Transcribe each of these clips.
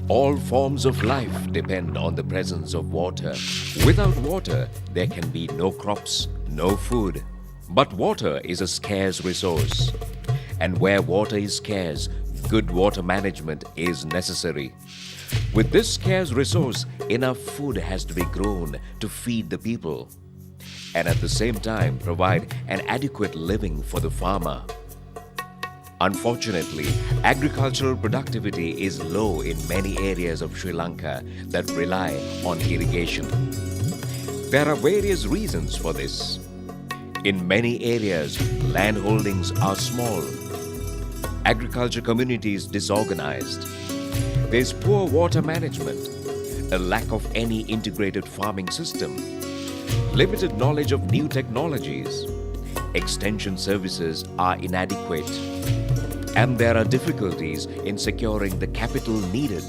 All forms of life depend on the presence of water. Without water, there can be no crops, no food. But water is a scarce resource. And where water is scarce, good water management is necessary. With this scarce resource, enough food has to be grown to feed the people, and at the same time provide an adequate living for the farmer. Unfortunately, agricultural productivity is low in many areas of Sri Lanka that rely on irrigation. There are various reasons for this. In many areas, land holdings are small. Agriculture communities disorganized. There's poor water management, a lack of any integrated farming system, limited knowledge of new technologies, extension services are inadequate, and there are difficulties in securing the capital needed.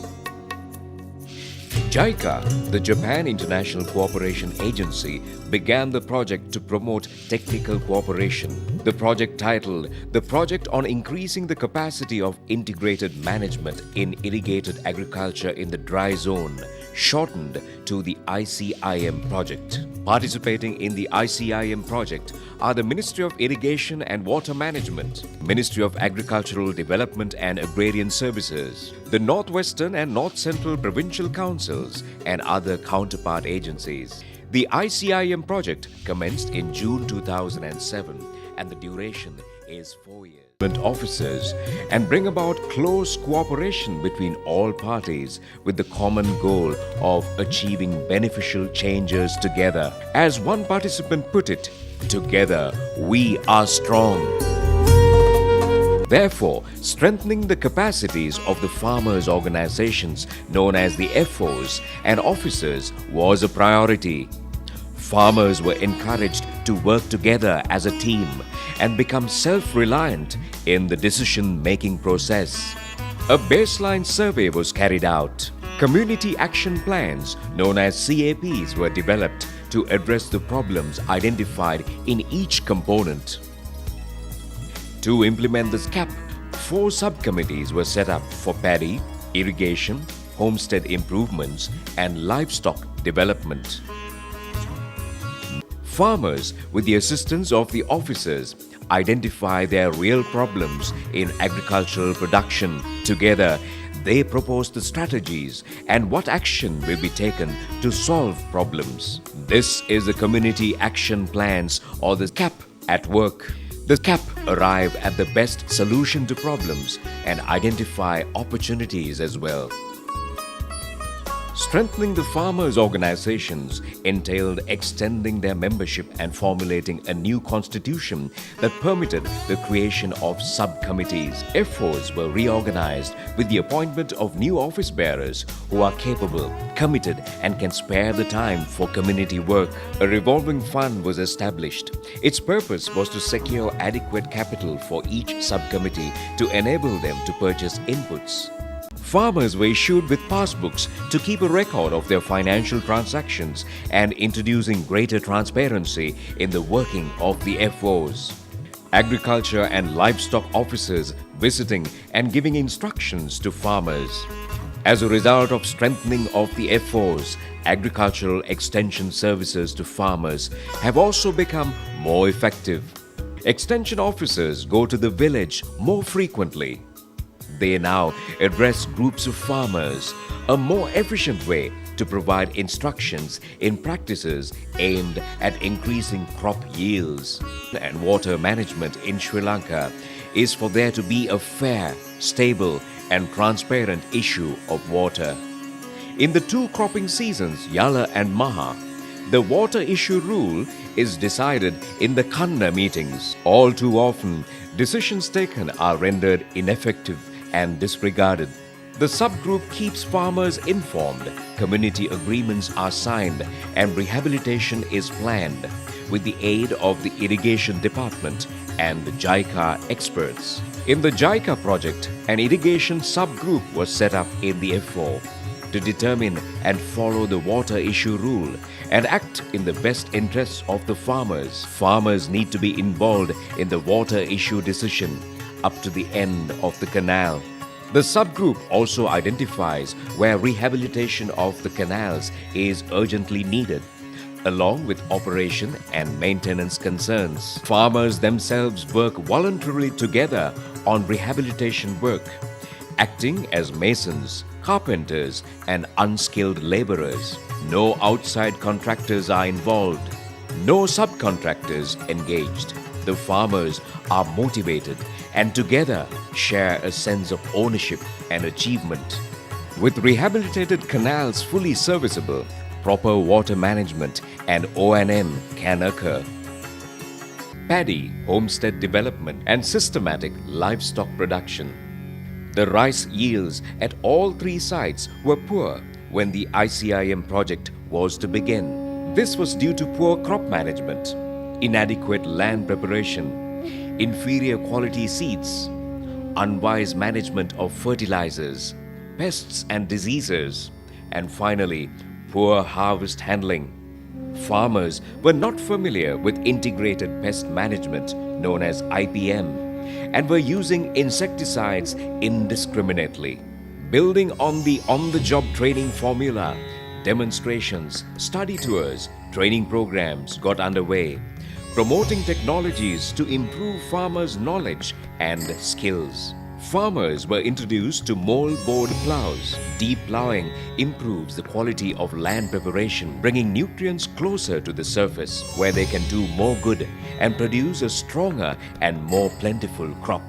JICA, the Japan International Cooperation Agency, began the project to promote technical cooperation. The project, titled The Project on Increasing the Capacity of Integrated Management in Irrigated Agriculture in the Dry Zone, shortened to the ICIM project. Participating in the ICIM project are the Ministry of Irrigation and Water Management, Ministry of Agricultural Development and Agrarian Services, the Northwestern and North Central Provincial Councils, and other counterpart agencies. The ICIM project commenced in June 2007 and the duration is 4 years. Officers and bring about close cooperation between all parties with the common goal of achieving beneficial changes together. As one participant put it, together we are strong. Therefore, strengthening the capacities of the farmers' organizations known as the FOs and officers was a priority. Farmers were encouraged to work together as a team and become self-reliant in the decision-making process. A baseline survey was carried out. Community action plans, known as CAPs, were developed to address the problems identified in each component. To implement this CAP, 4 subcommittees were set up for paddy, irrigation, homestead improvements, and livestock development. Farmers, with the assistance of the officers, identify their real problems in agricultural production. Together, they propose the strategies and what action will be taken to solve problems. This is the Community Action Plans, or the CAP, at work. The CAP arrive at the best solution to problems and identify opportunities as well. Strengthening the farmers' organizations entailed extending their membership and formulating a new constitution that permitted the creation of subcommittees. FOs were reorganized with the appointment of new office bearers who are capable, committed, and can spare the time for community work. A revolving fund was established. Its purpose was to secure adequate capital for each subcommittee to enable them to purchase inputs. Farmers were issued with passbooks to keep a record of their financial transactions and introducing greater transparency in the working of the FOs. Agriculture and livestock officers visiting and giving instructions to farmers. As a result of strengthening of the FOs, agricultural extension services to farmers have also become more effective. Extension officers go to the village more frequently. They now address groups of farmers, a more efficient way to provide instructions in practices aimed at increasing crop yields. And water management in Sri Lanka is for there to be a fair, stable, and transparent issue of water. In the 2 cropping seasons, Yala and Maha, the water issue rule is decided in the Kanna meetings. All too often, decisions taken are rendered ineffective and disregarded. The subgroup keeps farmers informed, community agreements are signed, and rehabilitation is planned with the aid of the irrigation department and the JICA experts. In the JICA project, an irrigation subgroup was set up in the FO to determine and follow the water issue rule and act in the best interests of the farmers. Farmers need to be involved in the water issue decision up to the end of the canal. The subgroup also identifies where rehabilitation of the canals is urgently needed, along with operation and maintenance concerns. Farmers themselves work voluntarily together on rehabilitation work, acting as masons, carpenters, and unskilled laborers. No outside contractors are involved, no subcontractors engaged. The farmers are motivated and together share a sense of ownership and achievement. With rehabilitated canals fully serviceable, proper water management and O&M can occur. Paddy, homestead development and systematic livestock production. The rice yields at all three sites were poor when the ICIM project was to begin. This was due to poor crop management, inadequate land preparation, inferior quality seeds, unwise management of fertilizers, pests and diseases, and finally, poor harvest handling. Farmers were not familiar with integrated pest management known as IPM and were using insecticides indiscriminately. Building on the on-the-job training formula, demonstrations, study tours, training programs got underway, promoting technologies to improve farmers' knowledge and skills. Farmers were introduced to mold-board plows. Deep plowing improves the quality of land preparation, bringing nutrients closer to the surface where they can do more good and produce a stronger and more plentiful crop.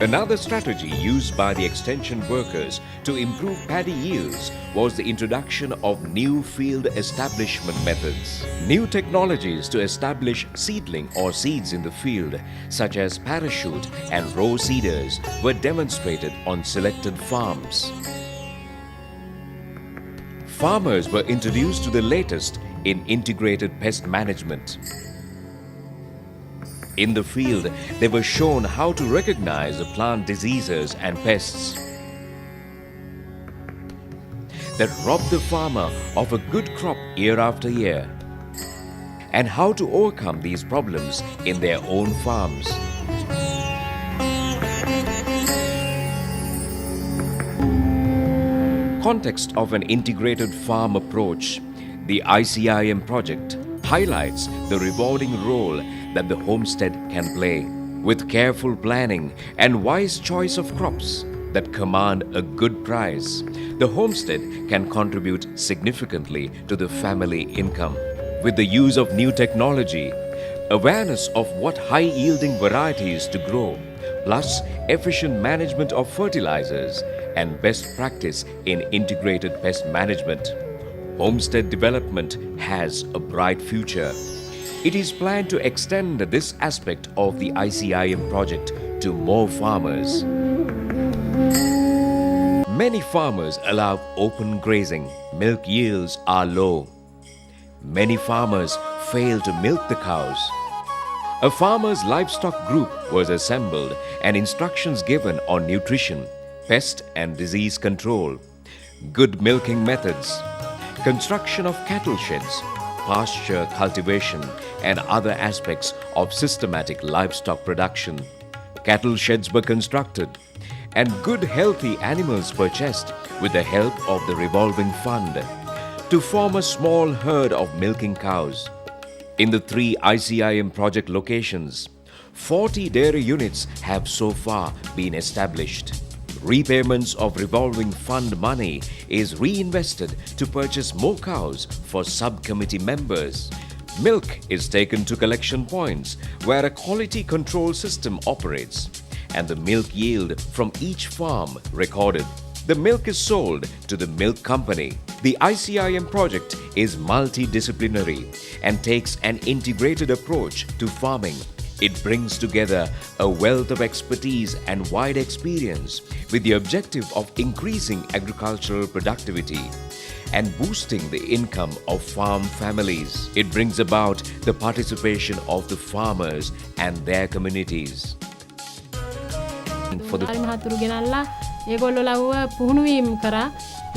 Another strategy used by the extension workers to improve paddy yields was the introduction of new field establishment methods. New technologies to establish seedling or seeds in the field, such as parachute and row seeders, were demonstrated on selected farms. Farmers were introduced to the latest in integrated pest management. In the field, they were shown how to recognize the plant diseases and pests that rob the farmer of a good crop year after year, and how to overcome these problems in their own farms. Context of an integrated farm approach, the ICIM project highlights the rewarding role that the homestead can play. With careful planning and wise choice of crops that command a good price, the homestead can contribute significantly to the family income. With the use of new technology, awareness of what high-yielding varieties to grow, plus efficient management of fertilizers and best practice in integrated pest management, homestead development has a bright future. It is planned to extend this aspect of the ICIM project to more farmers. Many farmers allow open grazing. Milk yields are low. Many farmers fail to milk the cows. A farmer's livestock group was assembled and instructions given on nutrition, pest and disease control, good milking methods, construction of cattle sheds, pasture cultivation, and other aspects of systematic livestock production. Cattle sheds were constructed and good healthy animals purchased with the help of the revolving fund to form a small herd of milking cows. In the 3 ICIM project locations, 40 dairy units have so far been established. Repayments of revolving fund money is reinvested to purchase more cows for subcommittee members. Milk is taken to collection points where a quality control system operates and the milk yield from each farm recorded. The milk is sold to the milk company. The ICIM project is multidisciplinary and takes an integrated approach to farming. It brings together a wealth of expertise and wide experience with the objective of increasing agricultural productivity and boosting the income of farm families. It brings about the participation of the farmers and their communities. For the ඒගොල්ලෝ ලව්ව පුහුණුවීම් කරා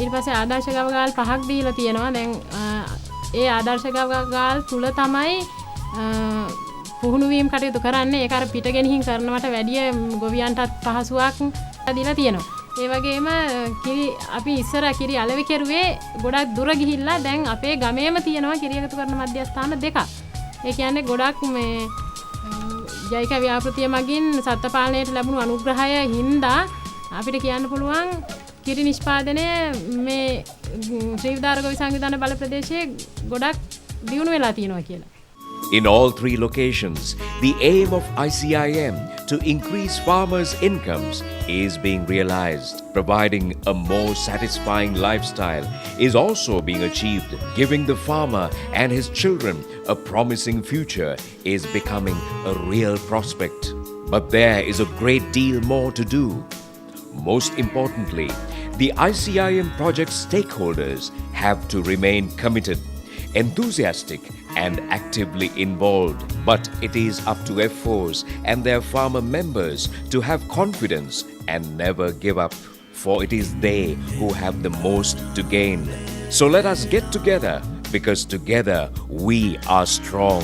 ඊට පස්සේ ආදර්ශ ගවගාල් 5ක් දීලා තියෙනවා දැන් ඒ ආදර්ශ ගවගාල් තුල තමයි පුහුණුවීම් කටයුතු කරන්නේ ඒක අර පිට ගෙනihin කරනවට වැඩිය ගොවියන්ටත් පහසුවක් දීලා තියෙනවා. ඒ වගේම කිරි අපි ඉස්සර කිරි අලෙවි කෙරුවේ ගොඩක් දුර ගිහිල්ලා දැන් අපේ ගමේම තියෙනවා කිරි එකතු කරන මධ්‍යස්ථාන දෙකක්. ඒ කියන්නේ ගොඩක් මේ ජෛක ව්‍යාපෘතිය මගින් සත්ත්ව පාලනයට ලැබුණු අනුග්‍රහය හින්දා අපිට කියන්න පුළුවන් කිරි නිෂ්පාදනය මේ ශ්‍රී විදාරක විසංවිධාන බල ප්‍රදේශයේ ගොඩක් දියුණු වෙලා තියෙනවා කියලා. In all three locations, the aim of ICIM to increase farmers' incomes is being realized. Providing a more satisfying lifestyle is also being achieved. Giving the farmer and his children a promising future is becoming a real prospect. But there is a great deal more to do. Most importantly, the ICIM project stakeholders have to remain committed, enthusiastic and actively involved. But it is up to FOs and their farmer members to have confidence and never give up, for it is they who have the most to gain. So let us get together, because together we are strong.